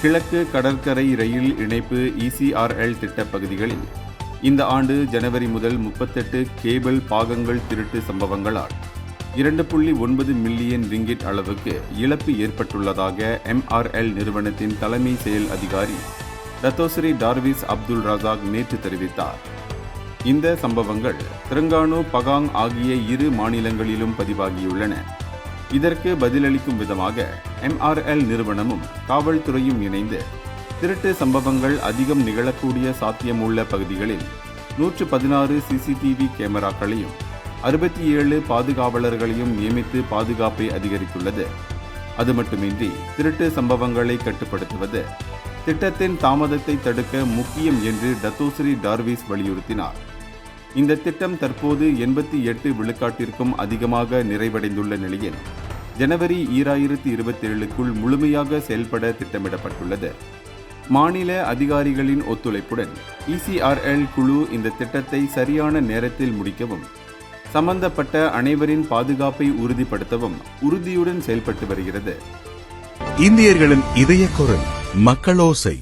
கிழக்கு கடற்கரை ரயில் இணைப்பு ECRL திட்ட பகுதிகளில் இந்த ஆண்டு ஜனவரி முதல் 38 கேபிள் பாகங்கள் திருட்டு சம்பவங்களால் 2.9 மில்லியன் ரிங்கிட் அளவுக்கு இழப்பு ஏற்பட்டுள்ளதாக MRL நிறுவனத்தின் தலைமை செயல் அதிகாரி டத்தோஸ்ரீ டார்விஸ் அப்துல் ரசாக் நேற்று தெரிவித்தார். இந்த சம்பவங்கள் தெலுங்கானா, பகாங் ஆகிய இரு மாநிலங்களிலும் பதிவாகியுள்ளன. இதற்கு பதிலளிக்கும் விதமாக MRL நிறுவனமும் காவல்துறையும் இணைந்து திருட்டு சம்பவங்கள் அதிகம் நிகழக்கூடிய சாத்தியமுள்ள பகுதிகளில் 116 CCTV கேமராக்களையும் 67 பாதுகாவலர்களையும் நியமித்து பாதுகாப்பை அதிகரித்துள்ளது. அது மட்டுமின்றி திருட்டு சம்பவங்களை கட்டுப்படுத்துவது திட்டத்தின் தாமதத்தை தடுக்க முக்கியம் என்று டத்தோஸ்ரீ டார்விஸ் வலியுறுத்தினார். இந்த திட்டம் தற்போது 88 விழுக்காட்டிற்கும் அதிகமாக நிறைவடைந்துள்ள நிலையில் ஜனவரி 2027க்குள் முழுமையாக செயல்பட திட்டமிடப்பட்டுள்ளது. மாநில அதிகாரிகளின் ஒத்துழைப்புடன் ECRL குழு இந்த திட்டத்தை சரியான நேரத்தில் முடிக்கவும் சம்பந்தப்பட்ட அனைவரின் பாதுகாப்பை உறுதிப்படுத்தவும் உறுதியுடன் செயல்பட்டு வருகிறது. இந்தியர்களின் இதய குரல் மக்களோசை.